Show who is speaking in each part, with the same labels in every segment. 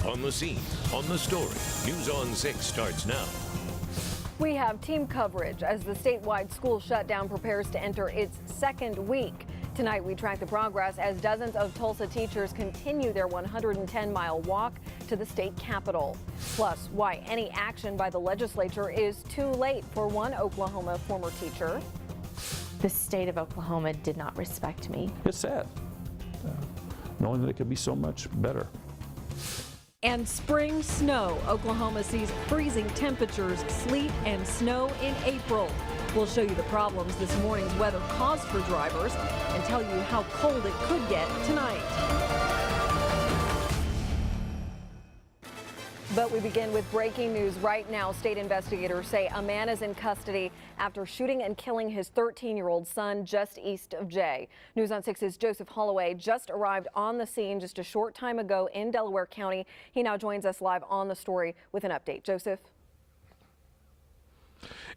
Speaker 1: On the scene, on the story, News on 6 starts now.
Speaker 2: We have team coverage as the statewide school shutdown prepares to enter its second week. Tonight, we track the progress as dozens of Tulsa teachers continue their 110-mile walk to the state capitol. Plus, why any action by the legislature is too late for one Oklahoma former teacher.
Speaker 3: The state of Oklahoma did not respect me.
Speaker 4: It's sad, knowing that it could be so much better.
Speaker 2: And spring snow. Oklahoma sees freezing temperatures, sleet and snow in April. We'll show you the problems this morning's weather caused for drivers and tell you how cold it could get tonight. But we begin with breaking news right now. State investigators say a man is in custody after shooting and killing his 13-year-old son just east of Jay. News on 6's Joseph Holloway just arrived on the scene just a short time ago in Delaware County. He now joins us live on the story with an update. Joseph.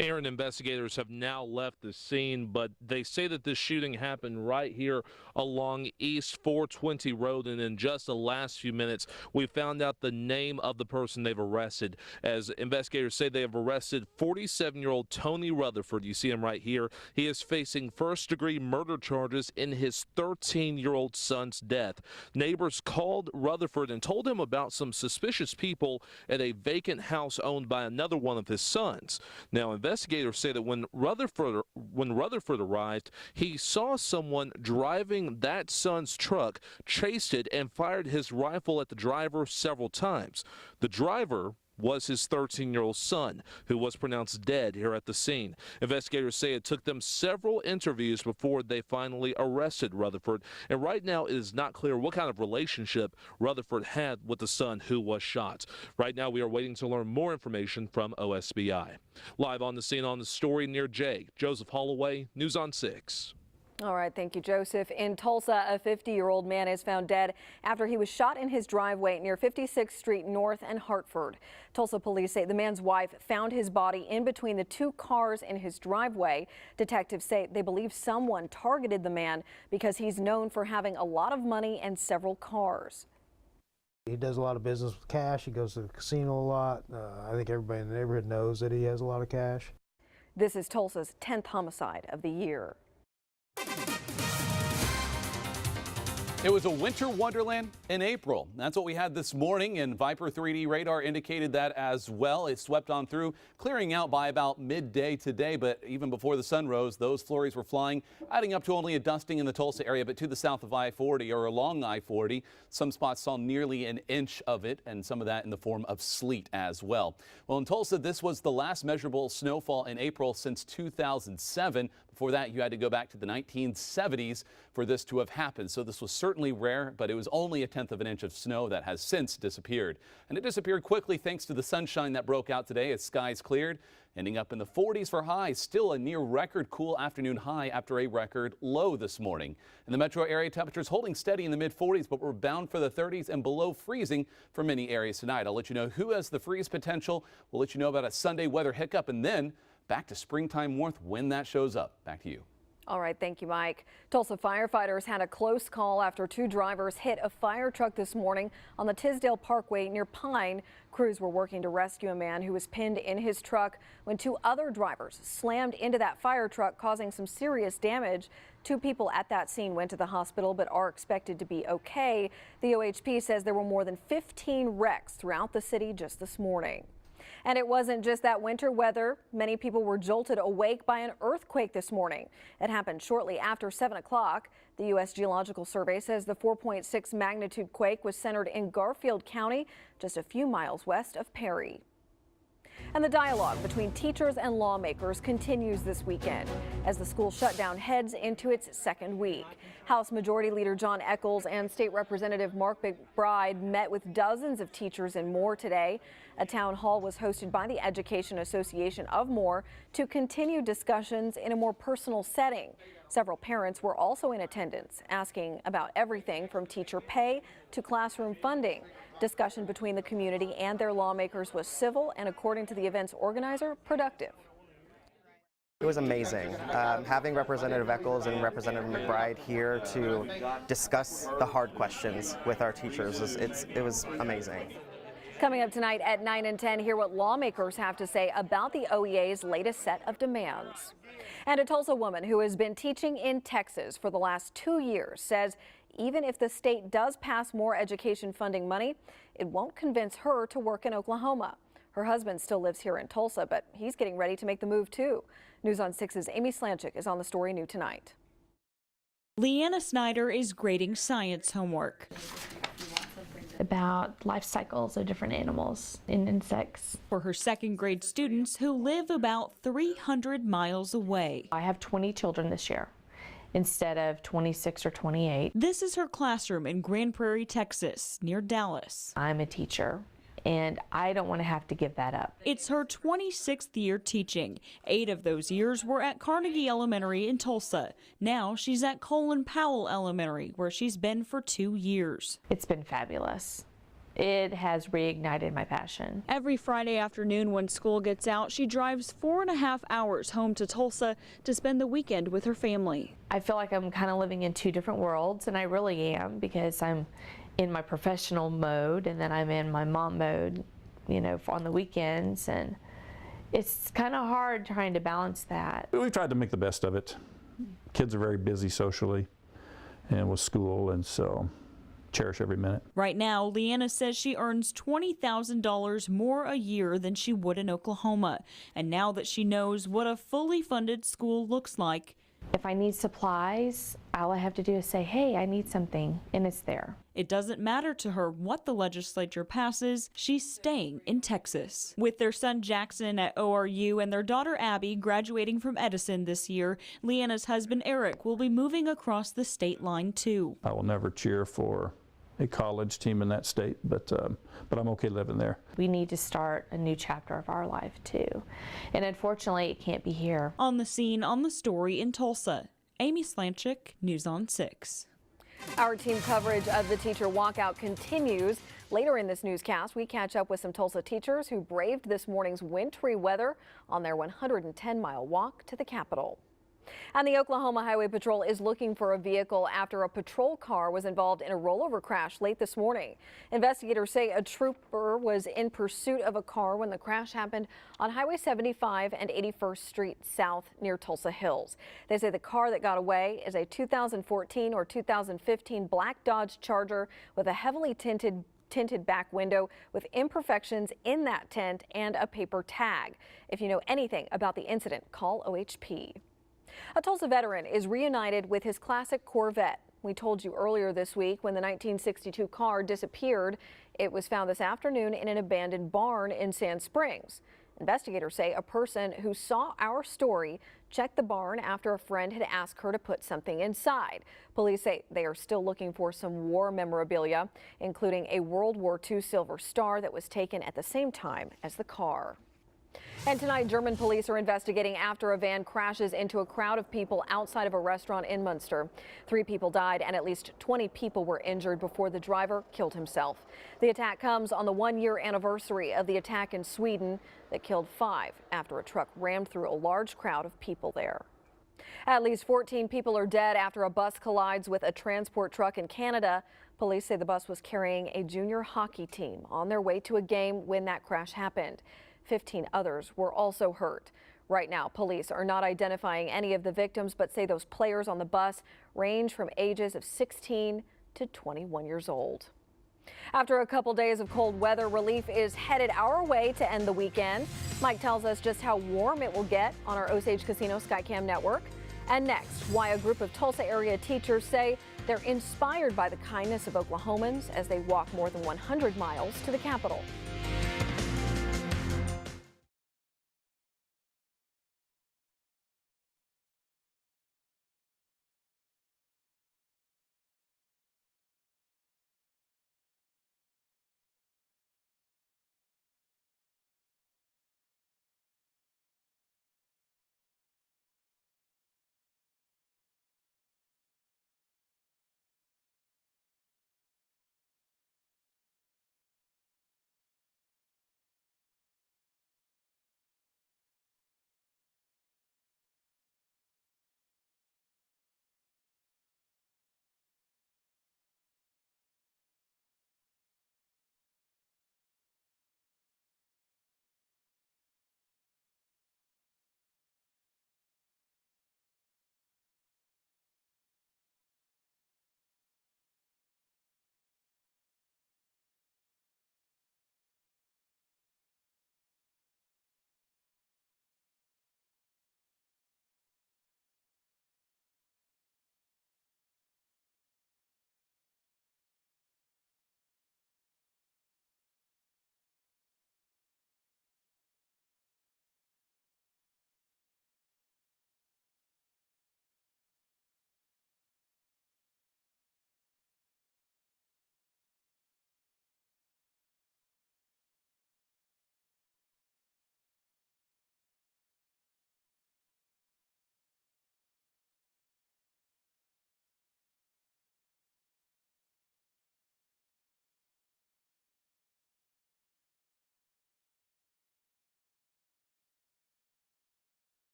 Speaker 5: Aaron, investigators have now left the scene, but they say that this shooting happened right here along East 420 Road, and in just the last few minutes, we found out the name of the person they've arrested. As investigators say, they have arrested 47-year-old Tony Rutherford. You see him right here. He is facing first-degree murder charges in his 13-year-old son's death. Neighbors called Rutherford and told him about some suspicious people at a vacant house owned by another one of his sons. Now, investigators say that when Rutherford arrived, he saw someone driving that son's truck, chased it, and fired his rifle at the driver several times. The driver was his 13-year-old son, who was pronounced dead here at the scene. Investigators say it took them several interviews before they finally arrested Rutherford, and right now it is not clear what kind of relationship Rutherford had with the son who was shot. Right now we are waiting to learn more information from OSBI. Live on the scene on the story near Jay, Joseph Holloway, News on 6.
Speaker 2: All right, thank you, Joseph. In Tulsa, a 50-year-old man is found dead after he was shot in his driveway near 56th Street North and Hartford. Tulsa police say the man's wife found his body in between the two cars in his driveway. Detectives say they believe someone targeted the man because he's known for having a lot of money and several cars.
Speaker 6: He does a lot of business with cash. He goes to the casino a lot. I think everybody in the neighborhood knows that he has a lot of cash.
Speaker 2: This is Tulsa's 10th homicide of the year.
Speaker 7: It was a winter wonderland in April. That's what we had this morning, and Viper 3D radar indicated that as well. It swept on through, clearing out by about midday today, but even before the sun rose, those flurries were flying, adding up to only a dusting in the Tulsa area, but to the south of I-40 or along I-40, some spots saw nearly an inch of it, and some of that in the form of sleet as well. Well, in Tulsa, this was the last measurable snowfall in April since 2007. Before that, you had to go back to the 1970s for this to have happened. So this was certainly rare, but it was only 1/10 of an inch of snow that has since disappeared. And it disappeared quickly thanks to the sunshine that broke out today as skies cleared, ending up in the 40s for highs. Still a near record cool afternoon high after a record low this morning. In the metro area, temperatures holding steady in the mid-40s, but we're bound for the 30s and below freezing for many areas tonight. I'll let you know who has the freeze potential. We'll let you know about a Sunday weather hiccup, and then back to springtime warmth when that shows up. Back to you.
Speaker 2: All right, thank you, Mike. Tulsa firefighters had a close call after two drivers hit a fire truck this morning on the Tisdale Parkway near Pine. Crews were working to rescue a man who was pinned in his truck when two other drivers slammed into that fire truck, causing some serious damage. Two people at that scene went to the hospital but are expected to be okay. The OHP says there were more than 15 wrecks throughout the city just this morning. And it wasn't just that winter weather. Many people were jolted awake by an earthquake this morning. It happened shortly after 7 o'clock. The U.S. Geological Survey says the 4.6 magnitude quake was centered in Garfield County, just a few miles west of Perry. And the dialogue between teachers and lawmakers continues this weekend as the school shutdown heads into its second week. House Majority Leader John Echols and State Representative Mark McBride met with dozens of teachers in Moore today. A town hall was hosted by the Education Association of Moore to continue discussions in a more personal setting. Several parents were also in attendance, asking about everything from teacher pay to classroom funding. Discussion between the community and their lawmakers was civil and, according to the event's organizer, productive.
Speaker 8: It was amazing. Having Representative Echols and Representative McBride here to discuss the hard questions with our teachers, it was amazing.
Speaker 2: Coming up tonight at 9 and 10, hear what lawmakers have to say about the OEA's latest set of demands. And a Tulsa woman who has been teaching in Texas for the last 2 years says even if the state does pass more education funding money, it won't convince her to work in Oklahoma. Her husband still lives here in Tulsa, but he's getting ready to make the move too. News on 6's Amy Slanchik is on the story new tonight.
Speaker 9: Leanna Snyder is grading science homework.
Speaker 3: About life cycles of different animals and insects.
Speaker 9: For her second grade students who live about 300 miles away.
Speaker 3: I have 20 children this year instead of 26 or 28.
Speaker 9: This is her classroom in Grand Prairie, Texas, near Dallas.
Speaker 3: I'm a teacher, and I don't want to have to give that up.
Speaker 9: It's her 26th year teaching. 8 of those years were at Carnegie Elementary in Tulsa. Now she's at Colin Powell Elementary, where she's been for 2 years.
Speaker 3: It's been fabulous. It has reignited my passion.
Speaker 9: Every Friday afternoon when school gets out, she drives 4.5 hours home to Tulsa to spend the weekend with her family.
Speaker 3: I feel like I'm kind of living in 2 different worlds, and I really am, because I'm in my professional mode and then I'm in my mom mode, you know, on the weekends, and it's kind of hard trying to balance that.
Speaker 4: We've tried to make the best of it. Kids are very busy socially and with school, and so cherish every minute.
Speaker 9: Right now, Leanna says she earns $20,000 more a year than she would in Oklahoma. And now that she knows what a fully funded school looks like,
Speaker 3: if I need supplies, all I have to do is say, hey, I need something, and it's there.
Speaker 9: It doesn't matter to her what the legislature passes, she's staying in Texas. With their son Jackson at ORU and their daughter Abby graduating from Edison this year, Leanna's husband Eric will be moving across the state line too.
Speaker 4: I will never cheer for a college team in that state, but I'm okay living there.
Speaker 3: We need to start a new chapter of our life too, and unfortunately it can't be here.
Speaker 9: On the scene, on the story in Tulsa, Amy Slanchik, News on 6.
Speaker 2: Our team coverage of the teacher walkout continues. Later in this newscast, we catch up with some Tulsa teachers who braved this morning's wintry weather on their 110-mile walk to the Capitol. And the Oklahoma Highway Patrol is looking for a vehicle after a patrol car was involved in a rollover crash late this morning. Investigators say a trooper was in pursuit of a car when the crash happened on Highway 75 and 81st Street South near Tulsa Hills. They say the car that got away is a 2014 or 2015 black Dodge Charger with a heavily tinted back window with imperfections in that tint and a paper tag. If you know anything about the incident, call OHP. A Tulsa veteran is reunited with his classic Corvette. We told you earlier this week when the 1962 car disappeared. It was found this afternoon in an abandoned barn in Sand Springs. Investigators say a person who saw our story checked the barn after a friend had asked her to put something inside. Police say they are still looking for some war memorabilia, including a World War II Silver Star that was taken at the same time as the car. And tonight, German police are investigating after a van crashes into a crowd of people outside of a restaurant in Munster. 3 people died and at least 20 people were injured before the driver killed himself. The attack comes on the 1-year anniversary of the attack in Sweden that killed 5 after a truck rammed through a large crowd of people there. At least 14 people are dead after a bus collides with a transport truck in Canada. Police say the bus was carrying a junior hockey team on their way to a game when that crash happened. 15 others were also hurt. Right now, police are not identifying any of the victims, but say those players on the bus range from ages of 16 to 21 years old. After a couple days of cold weather, relief is headed our way to end the weekend. Mike tells us just how warm it will get on our Osage Casino Skycam network. And next, why a group of Tulsa area teachers say they're inspired by the kindness of Oklahomans as they walk more than 100 miles to the Capitol.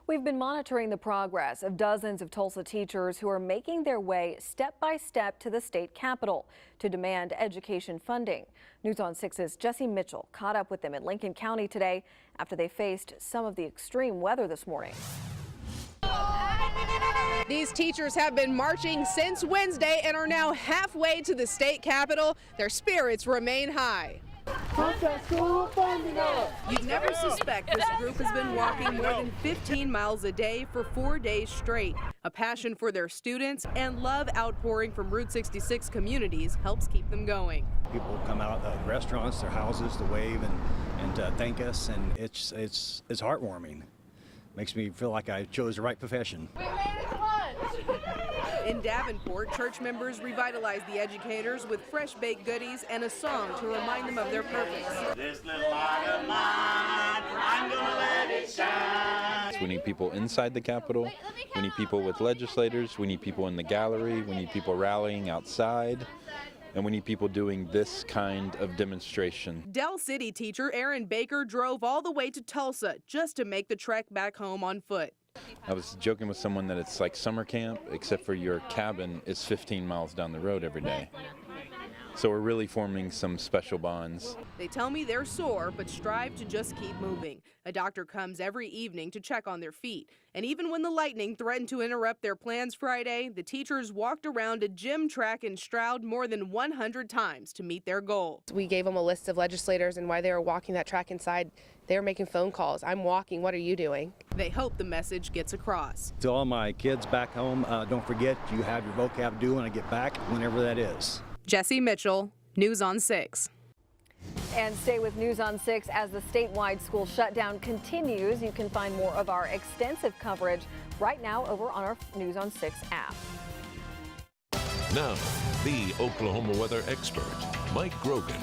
Speaker 2: We've been monitoring the progress of dozens of Tulsa teachers who are making their way step by step to the state capitol to demand education funding. News on 6's Jesse Mitchell caught up with them in Lincoln County today after they faced some of the extreme weather this morning.
Speaker 10: These teachers have been marching since Wednesday and are now halfway to the state capitol. Their spirits remain high. You'd never suspect this group has been walking more than 15 miles a day for 4 days straight. A passion for their students and love outpouring from Route 66 communities helps keep them going.
Speaker 11: People come out of restaurants, their houses to wave and to thank us, and it's heartwarming. Makes me feel like I chose the right profession.
Speaker 10: In Davenport, church members revitalized the educators with fresh baked goodies and a song to remind them of their purpose.
Speaker 12: This little light of mine, I'm gonna let it shine.
Speaker 13: We need people inside the Capitol, we need people with legislators, we need people in the gallery, we need people rallying outside, and we need people doing this kind of demonstration.
Speaker 10: Dell City teacher Aaron Baker drove all the way to Tulsa just to make the trek back home on foot.
Speaker 13: I was joking with someone that it's like summer camp, except for your cabin is 15 miles down the road every day. So we're really forming some special bonds.
Speaker 10: They tell me they're sore, but strive to just keep moving. A doctor comes every evening to check on their feet. And even when the lightning threatened to interrupt their plans Friday, the teachers walked around a gym track in Stroud more than 100 times to meet their goal.
Speaker 14: We gave them a list of legislators and why they were walking that track inside. They were making phone calls. I'm walking. What are you doing?
Speaker 10: They hope the message gets across.
Speaker 11: To all my kids back home, don't forget you have your vocab due when I get back, whenever that is.
Speaker 10: Jesse Mitchell, News on 6.
Speaker 2: And stay with News on 6 as the statewide school shutdown continues. You can find more of our extensive coverage right now over on our News on 6 app.
Speaker 1: Now, the Oklahoma weather expert, Mike Grogan.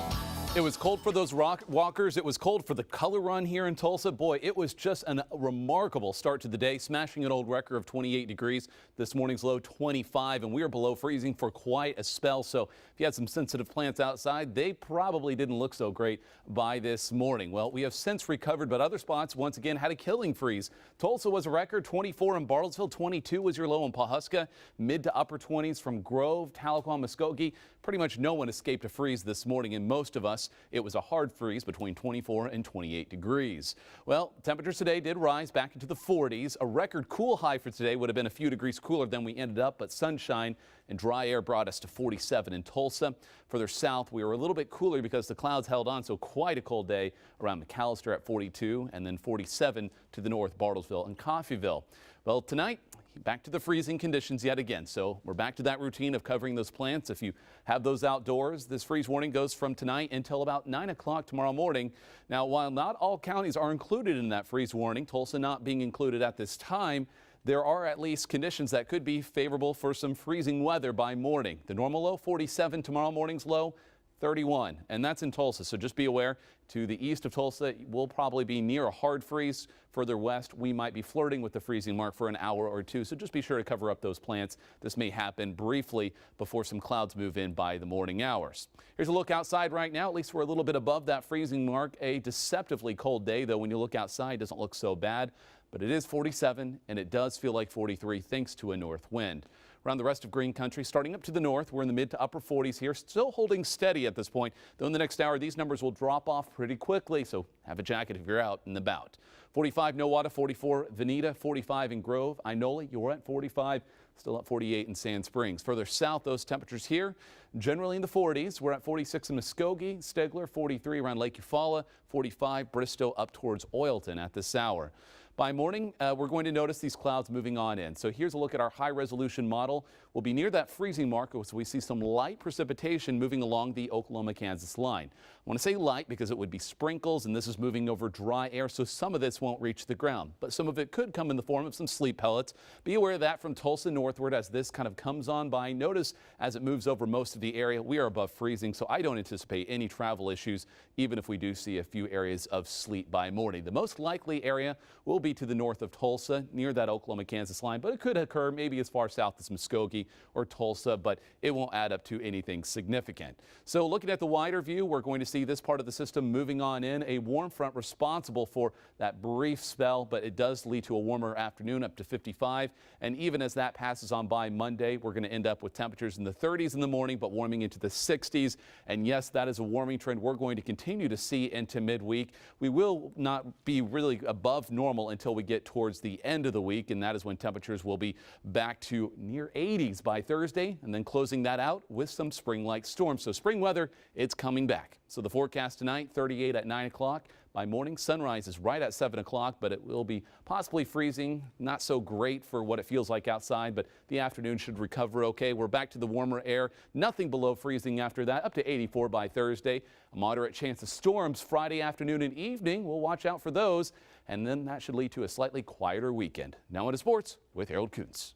Speaker 7: It was cold for those walkers. It was cold for the color run here in Tulsa. Boy, it was just a remarkable start to the day, smashing an old record of 28 degrees. This morning's low 25, and we are below freezing for quite a spell. So if you had some sensitive plants outside, they probably didn't look so great by this morning. Well, we have since recovered, but other spots once again had a killing freeze. Tulsa was a record 24 in Bartlesville, 22 was your low in Pawhuska, mid to upper 20s from Grove, Tahlequah, Muskogee. Pretty much no one escaped a freeze this morning, and most of us, it was a hard freeze between 24 and 28 degrees. Well, temperatures today did rise back into the 40s. A record cool high for today would have been a few degrees cooler than we ended up, but sunshine and dry air brought us to 47 in Tulsa. Further south, we were a little bit cooler because the clouds held on, so quite a cold day around McAllister at 42 and then 47 to the north, Bartlesville and Coffeyville. Well, tonight, back to the freezing conditions yet again. So we're back to that routine of covering those plants. If you have those outdoors, this freeze warning goes from tonight until about 9 o'clock tomorrow morning. Now, while not all counties are included in that freeze warning, Tulsa not being included at this time, there are at least conditions that could be favorable for some freezing weather by morning. The normal low 47, tomorrow morning's low 31, and that's in Tulsa. So just be aware, to the east of Tulsa, we'll probably be near a hard freeze. Further west, we might be flirting with the freezing mark for an hour or two. So just be sure to cover up those plants. This may happen briefly before some clouds move in by the morning hours. Here's a look outside right now. At least we're a little bit above that freezing mark. A deceptively cold day, though. When you look outside, it doesn't look so bad. But it is 47, and it does feel like 43 thanks to a north wind. Around the rest of green country, starting up to the north, we're in the mid to upper 40s here, still holding steady at this point. Though in the next hour, these numbers will drop off pretty quickly, so have a jacket if you're out and about. 45 Nowata, 44 Veneta, 45 in Grove. Inola, you're at 45, still at 48 in Sand Springs. Further south, those temperatures here, generally in the 40s. We're at 46 in Muskogee, Stegler, 43 around Lake Eufaula, 45 Bristow up towards Oilton at this hour. By morning, we're going to notice these clouds moving on in. So here's a look at our high-resolution model. We'll be near that freezing mark, so we see some light precipitation moving along the Oklahoma-Kansas line. I want to say light because it would be sprinkles, and this is moving over dry air, so some of this won't reach the ground. But some of it could come in the form of some sleet pellets. Be aware of that from Tulsa northward as this kind of comes on by. Notice as it moves over most of the area, we are above freezing, so I don't anticipate any travel issues, even if we do see a few areas of sleet by morning. The most likely area will be to the north of Tulsa, near that Oklahoma-Kansas line, but it could occur maybe as far south as Muskogee Milwaukee or Tulsa, but it won't add up to anything significant. So looking at the wider view, we're going to see this part of the system moving on in. A warm front responsible for that brief spell, but it does lead to a warmer afternoon up to 55. And even as that passes on by Monday, we're going to end up with temperatures in the 30s in the morning, but warming into the 60s. And yes, that is a warming trend we're going to continue to see into midweek. We will not be really above normal until we get towards the end of the week, and that is when temperatures will be back to near 80s by Thursday, and then closing that out with some spring-like storms. So spring weather, it's coming back. So the forecast tonight, 38 at 9 o'clock. By morning, sunrise is right at 7 o'clock, but it will be possibly freezing. Not so great for what it feels like outside, but the afternoon should recover okay. We're back to the warmer air. Nothing below freezing after that, up to 84 by Thursday. A moderate chance of storms Friday afternoon and evening. We'll watch out for those, and then that should lead to a slightly quieter weekend. Now into sports with Harold Kuntz.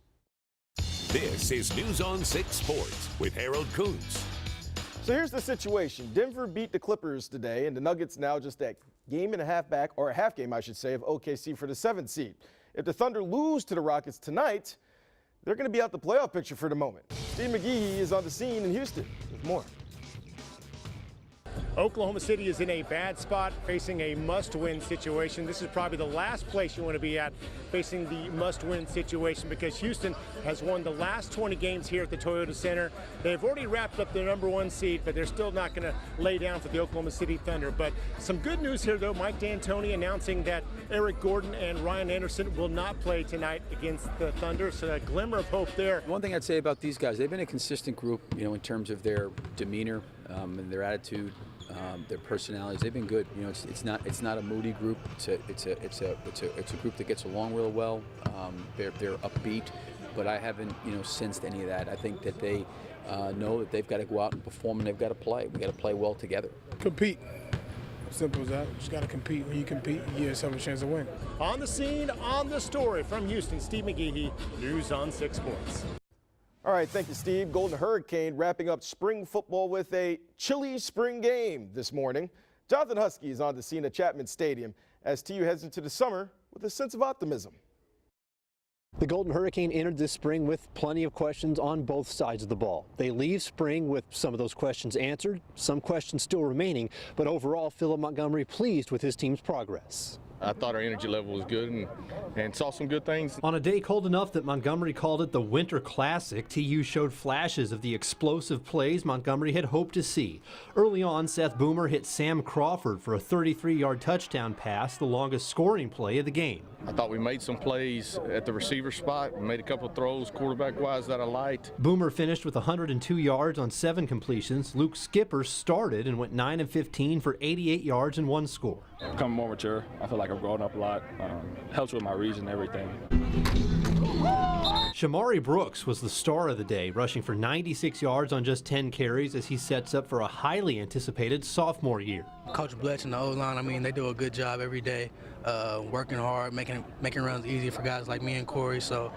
Speaker 1: This is News on 6 Sports with Harold Kuntz.
Speaker 15: So here's the situation. Denver beat the Clippers today, and the Nuggets now just that game and a half back, or a half game, I should say, of OKC for the 7th seed. If the Thunder lose to the Rockets tonight, they're going to be out the playoff picture for the moment. Steve McGehee is on the scene in Houston with more.
Speaker 16: Oklahoma City is in a bad spot, facing a must-win situation. This is probably the last place you want to be at, facing the must-win situation, because Houston has won the last 20 games here at the Toyota Center. They've already wrapped up their #1 seed, but they're still not going to lay down for the Oklahoma City Thunder. But some good news here, though. Mike D'Antoni announcing that Eric Gordon and Ryan Anderson will not play tonight against the Thunder, so a glimmer of hope there.
Speaker 17: One thing I'd say about these guys, they've been a consistent group, in terms of their demeanor and their attitude. Their personalities, they've been good. It's not a moody group. It's a group that gets along real well. They're upbeat, but I haven't sensed any of that. I think that they know that they've got to go out and perform, and they've got to play. We got to play well together.
Speaker 18: Compete. Simple as that. You just got to compete. When you compete, you give yourself a chance to win.
Speaker 16: On the scene, on the story from Houston, Steve McGehee, News on 6 Sports.
Speaker 15: All right, thank you, Steve. Golden Hurricane wrapping up spring football with a chilly spring game this morning. Jonathan Husky is on the scene at Chapman Stadium as TU heads into the summer with a sense of optimism.
Speaker 19: The Golden Hurricane entered this spring with plenty of questions on both sides of the ball. They leave spring with some of those questions answered, some questions still remaining, but overall, Philip Montgomery pleased with his team's progress.
Speaker 20: I thought our energy level was good and saw some good things.
Speaker 21: On a day cold enough that Montgomery called it the Winter Classic, TU showed flashes of the explosive plays Montgomery had hoped to see. Early on, Seth Boomer hit Sam Crawford for a 33-yard touchdown pass, the longest scoring play of the game.
Speaker 20: I thought we made some plays at the receiver spot. We made a couple of throws quarterback-wise that I liked.
Speaker 21: Boomer finished with 102 yards on 7 completions. Luke Skipper started and went 9 of 15 for 88 yards and 1 score.
Speaker 22: I'm becoming more mature. I feel like I've grown up a lot. Helps with my reads and everything.
Speaker 21: Shamari Brooks was the star of the day, rushing for 96 yards on just 10 carries as he sets up for a highly anticipated sophomore year.
Speaker 23: Coach Bletch and the O-line, they do a good job every day, working hard, making runs easy for guys like me and Corey. So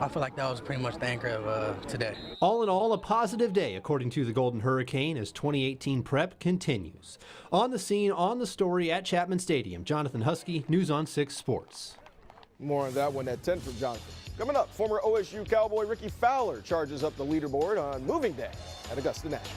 Speaker 23: I feel like that was pretty much the anchor of today.
Speaker 21: All in all, a positive day, according to the Golden Hurricane, as 2018 prep continues. On the scene, on the story at Chapman Stadium, Jonathan Husky, News on 6 Sports.
Speaker 15: More on that one at 10 from Jonathan. Coming up, former OSU Cowboy Ricky Fowler charges up the leaderboard on moving day at Augusta National.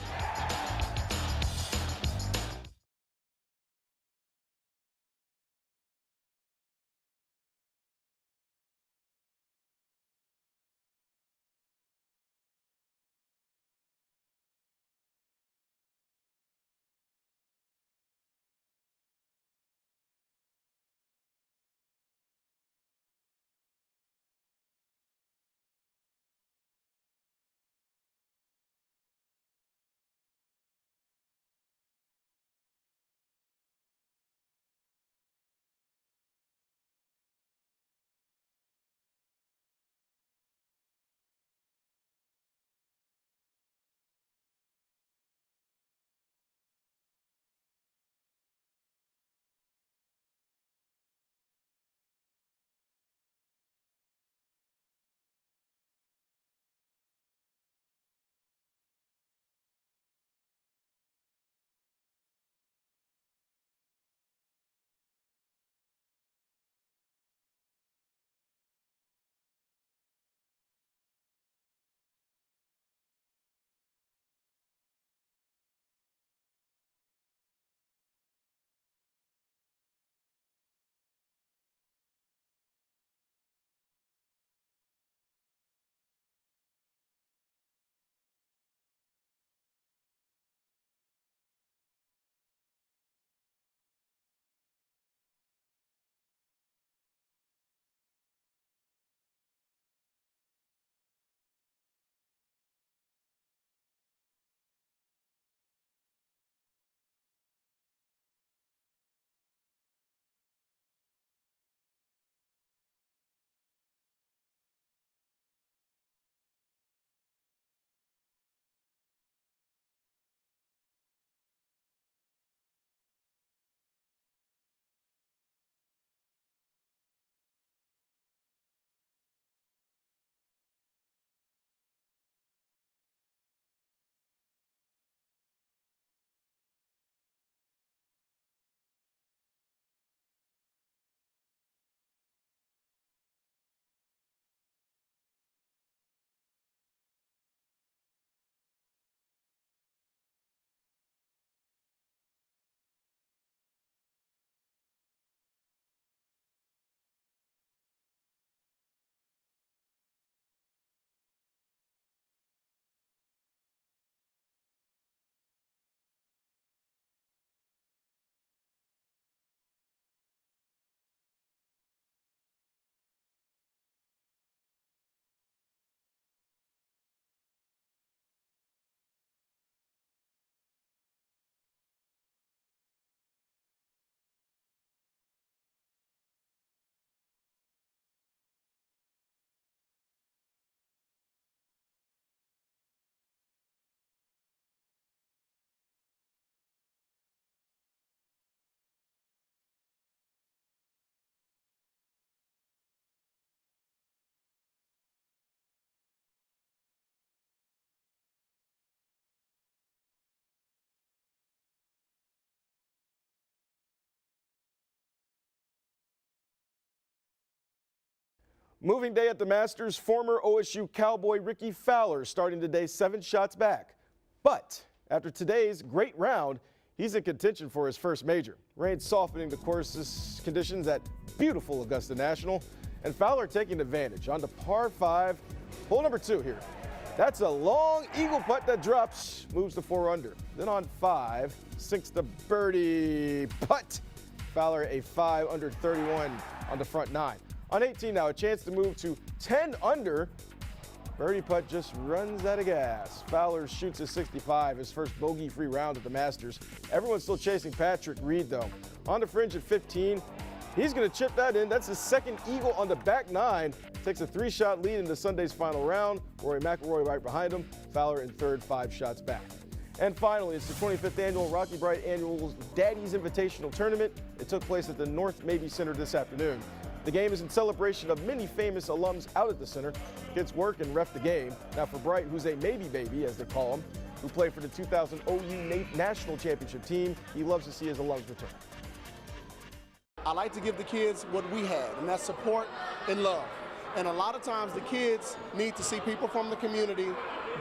Speaker 15: Moving day at the Masters, former OSU Cowboy Ricky Fowler starting today 7 shots back. But after today's great round, he's in contention for his first major. Rain softening the course's conditions at beautiful Augusta National, and Fowler taking advantage. On to par 5, hole number 2 here. That's a long eagle putt that drops, moves to 4 under. Then on 5, sinks the birdie putt. Fowler a 5 under 31 on the front 9. On 18 now, a chance to move to 10 under. Birdie putt just runs out of gas. Fowler shoots a 65, his first bogey-free round at the Masters. Everyone's still chasing Patrick Reed, though. On the fringe at 15, he's going to chip that in. That's his second eagle on the back 9. Takes a 3-shot lead into Sunday's final round. Rory McIlroy right behind him. Fowler in third, 5 shots back. And finally, it's the 25th annual Rocky Bright Annual Daddy's Invitational Tournament. It took place at the North Mabee Center this afternoon. The game is in celebration of many famous alums out at the center. Kids work and ref the game. Now for Bright, who's a maybe baby, as they call him, who played for the 2000 OU National Championship team, he loves to see his alums return.
Speaker 5: I like to give the kids what we had, and that's support and love. And a lot of times the kids need to see people from the community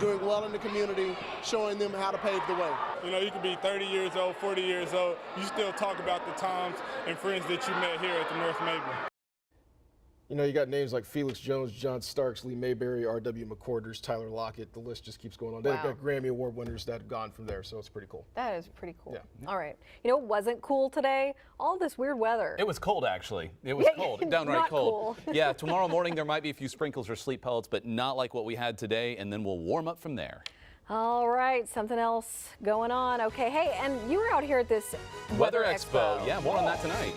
Speaker 5: doing well in the community, showing them how to pave the way.
Speaker 18: You know, you can be 30 years old, 40 years old, you still talk about the times and friends that you met here at the North Mabee. You know, you got names like Felix Jones, John Starks, Lee Mayberry, R.W. McCorders, Tyler Lockett. The list just keeps going on.
Speaker 2: Wow.
Speaker 18: They've got Grammy Award winners that have gone from there, so it's pretty cool.
Speaker 2: That is pretty cool.
Speaker 18: Yeah.
Speaker 2: All right. You know what wasn't cool today? All this weird weather.
Speaker 7: It was cold, actually. It was cold, downright
Speaker 2: Not
Speaker 7: cold.
Speaker 2: cool.
Speaker 7: Yeah, tomorrow morning there might be a few sprinkles or sleet pellets, but not like what we had today, and then we'll warm up from there.
Speaker 2: All right, something else going on. Okay, hey, and you were out here at this
Speaker 7: Weather Expo. Yeah, more on that tonight.